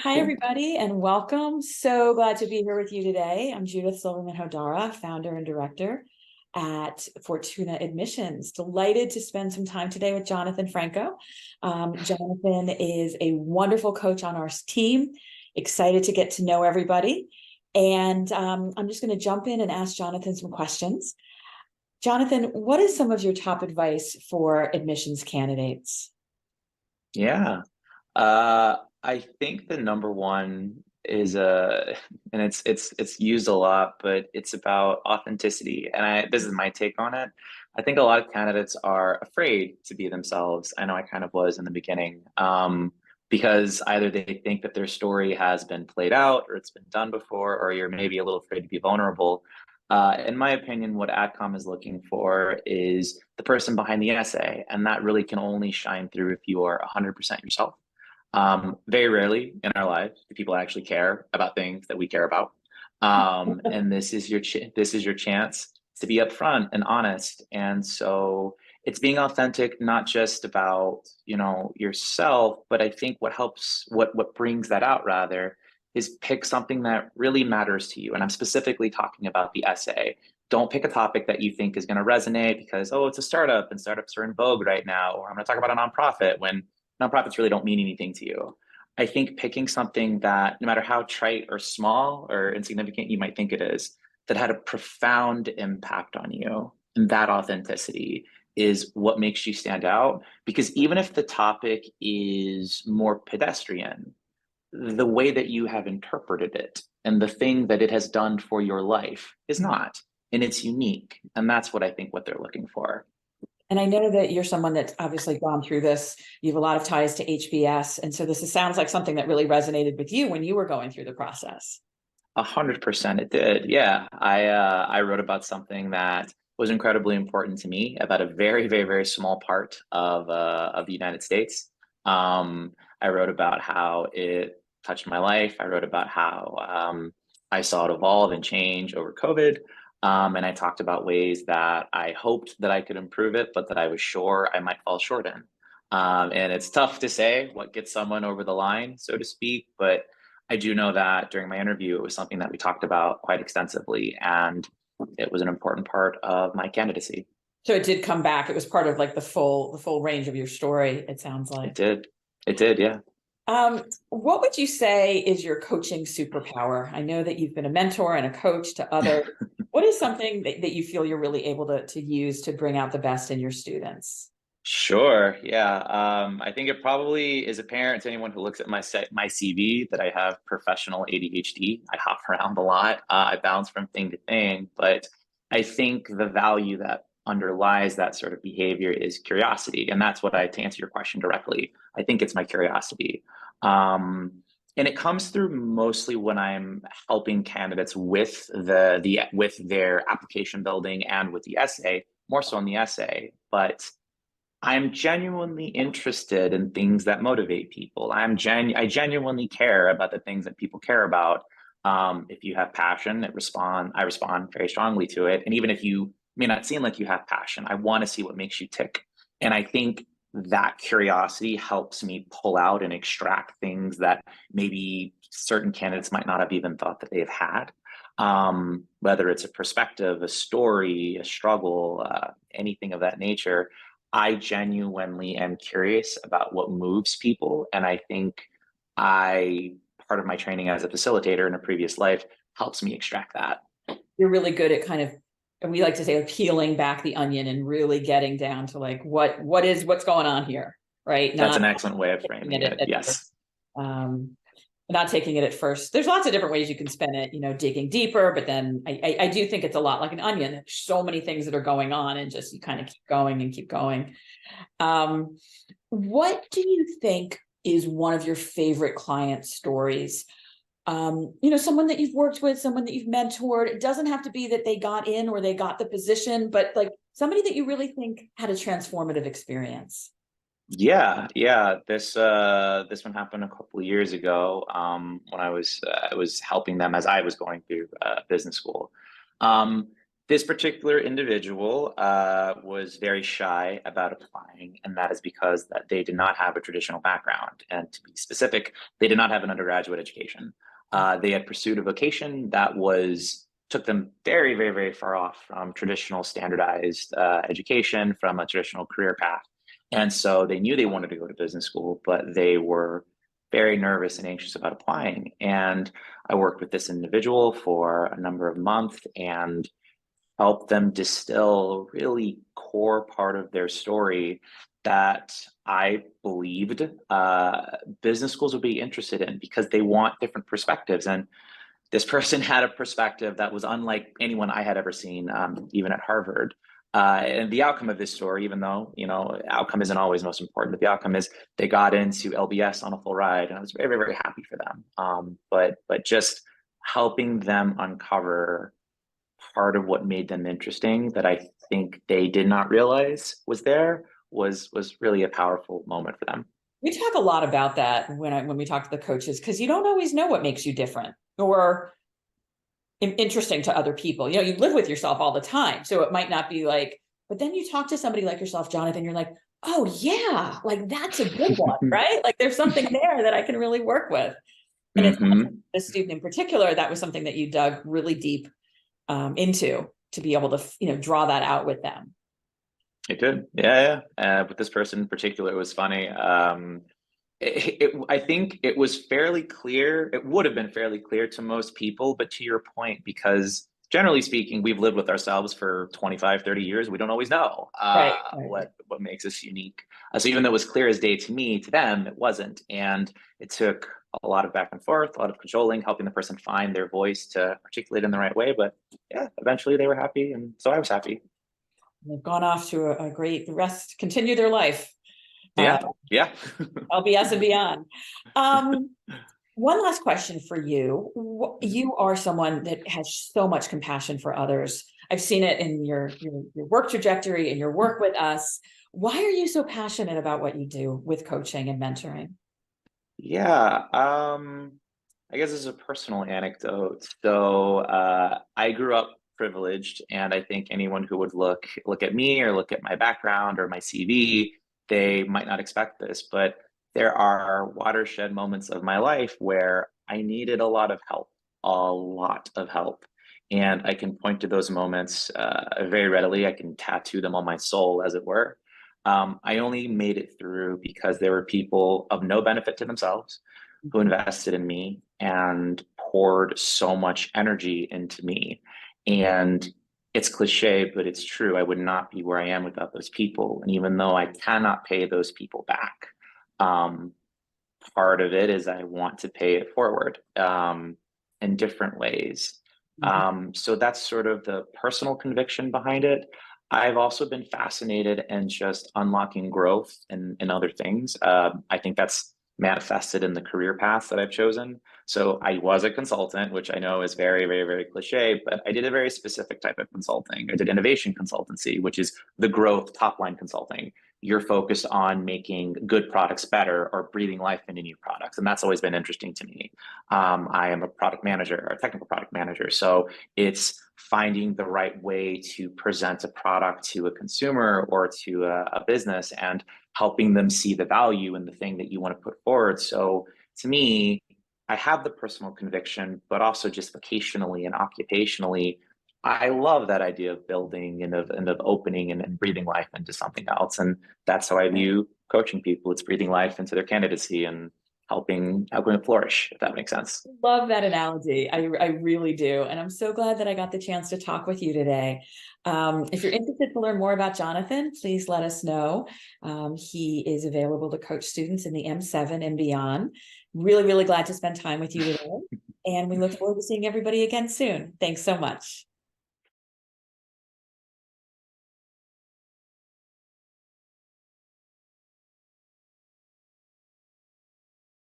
Hi, everybody, and welcome. So glad to be here with you today. I'm Judith Silverman Hodara, founder and director at Fortuna Admissions. Delighted to spend some time today with Jonathan Franco. Jonathan is a wonderful coach on our team. Excited to get to know everybody. And I'm just going to jump in and ask Jonathan some questions. Jonathan, what is some of your top advice for admissions candidates? Yeah. I think the number one is and it's used a lot, but it's about authenticity. And this is my take on it. I think a lot of candidates are afraid to be themselves. I know I kind of was in the beginning, because either they think that their story has been played out or it's been done before, or you're maybe a little afraid to be vulnerable. In my opinion, what AdCom is looking for is the person behind the essay, and that really can only shine through if you are 100% yourself. Very rarely in our lives do people actually care about things that we care about. And this is your chance to be upfront and honest. And so it's being authentic, not just about, yourself, but I think what brings that out rather is pick something that really matters to you. And I'm specifically talking about the essay. Don't pick a topic that you think is going to resonate because, oh, it's a startup and startups are in vogue right now, or I'm going to talk about a nonprofit when nonprofits really don't mean anything to you. I think picking something that, no matter how trite or small or insignificant you might think it is, that had a profound impact on you, and that authenticity is what makes you stand out. Because even if the topic is more pedestrian, the way that you have interpreted it and the thing that it has done for your life is not, and it's unique. And that's what I think what they're looking for. And I know that you're someone that's obviously gone through this. You have a lot of ties to HBS. And so sounds like something that really resonated with you when you were going through the process. 100% it did. Yeah. I wrote about something that was incredibly important to me about a very, very, very small part of the United States. I wrote about how it touched my life. I wrote about how I saw it evolve and change over COVID. And I talked about ways that I hoped that I could improve it, but that I was sure I might fall short in. And it's tough to say what gets someone over the line, so to speak, but I do know that during my interview, it was something that we talked about quite extensively, and it was an important part of my candidacy. So it did come back. It was part of like the full range of your story, it sounds It like. did. It did, yeah. What would you say is your coaching superpower? I know that you've been a mentor and a coach to others. What is something that you feel you're really able to use to bring out the best in your students? Sure, yeah. I think it probably is apparent to anyone who looks at my CV that I have professional ADHD. I hop around a lot. I bounce from thing to thing, but I think the value that underlies that sort of behavior is curiosity, and that's what to answer your question directly. I think it's my curiosity, and it comes through mostly when I'm helping candidates with with their application building and with the essay, more so in the essay, but I'm genuinely interested in things that motivate people. I genuinely care about the things that people care about. If you have passion, I respond very strongly to it. And even if you may not seem like you have passion, I want to see what makes you tick. And I think that curiosity helps me pull out and extract things that maybe certain candidates might not have even thought that they've had. Whether it's a perspective, a story, a struggle, anything of that nature. I genuinely am curious about what moves people. And I think part of my training as a facilitator in a previous life helps me extract that. You're really good at kind of, and we like to say, like, peeling back the onion and really getting down to like what's going on here, right? That's Not an excellent way of taking framing it it. at first. Yes. Um, not taking it at first. There's lots of different ways you can spin it, digging deeper, but then I do think it's a lot like an onion. There's so many things that are going on and just you kind of keep going and keep going. Um, what do you think is one of your favorite client stories? Someone that you've worked with, someone that you've mentored. It doesn't have to be that they got in or they got the position, but like somebody that you really think had a transformative experience. Yeah. This one happened a couple of years ago, when I was helping them as I was going through business school. Um, This particular individual was very shy about applying, and that is because that they did not have a traditional background. And to be specific, they did not have an undergraduate education. They had pursued a vocation that was took them very, very, very far off from traditional standardized education, from a traditional career path. And so they knew they wanted to go to business school, but they were very nervous and anxious about applying. And I worked with this individual for a number of months and help them distill a really core part of their story that I believed business schools would be interested in because they want different perspectives. And this person had a perspective that was unlike anyone I had ever seen, even at Harvard. And the outcome of this story, even though, outcome isn't always most important, but the outcome is they got into LBS on a full ride, and I was very, very, very happy for them. But just helping them uncover part of what made them interesting that I think they did not realize was there was really a powerful moment for them. We talk a lot about that when we talk to the coaches, because you don't always know what makes you different or interesting to other people. You live with yourself all the time, so it might not be like, but then you talk to somebody like yourself, Jonathan, you're like, oh yeah, like that's a good one, right? Like there's something there that I can really work with. And it's this student in particular, that was something that you dug really deep into to be able to, draw that out with them. It did. Yeah. With this person in particular, it was funny. I think it was fairly clear. It would have been fairly clear to most people, but to your point, because generally speaking, we've lived with ourselves for 25, 30 years. We don't always know Right. what makes us unique. So even though it was clear as day to me, to them, it wasn't. And it took a lot of back and forth, a lot of cajoling, helping the person find their voice to articulate in the right way. But yeah, eventually they were happy. And so I was happy. They've gone off to a great rest, continue their life. Yeah. LBS and beyond. One last question for you. You are someone that has so much compassion for others. I've seen it in your work trajectory and your work with us. Why are you so passionate about what you do with coaching and mentoring? Yeah. I guess it's a personal anecdote. So I grew up privileged, and I think anyone who would look at me or look at my background or my CV, they might not expect this, but there are watershed moments of my life where I needed a lot of help, a lot of help. And I can point to those moments very readily. I can tattoo them on my soul, as it were. I only made it through because there were people of no benefit to themselves who invested in me and poured so much energy into me. And it's cliche, but it's true. I would not be where I am without those people. And even though I cannot pay those people back, part of it is I want to pay it forward in different ways. So that's sort of the personal conviction behind it. I've also been fascinated in just unlocking growth in other things. I think that's manifested in the career path that I've chosen. So I was a consultant, which I know is very, very, very cliche, but I did a very specific type of consulting. I did innovation consultancy, which is the growth top line consulting. You're focused on making good products better or breathing life into new products. And that's always been interesting to me. I am a product manager or a technical product manager. So it's finding the right way to present a product to a consumer or to a business and helping them see the value in the thing that you want to put forward. So to me, I have the personal conviction, but also just vocationally and occupationally, I love that idea of building and of opening and breathing life into something else. And that's how I view coaching people. It's breathing life into their candidacy and helping it flourish, if that makes sense. Love that analogy. I really do. And I'm so glad that I got the chance to talk with you today. If you're interested to learn more about Jonathan, please let us know. He is available to coach students in the M7 and beyond. Really, really glad to spend time with you today. And we look forward to seeing everybody again soon. Thanks so much.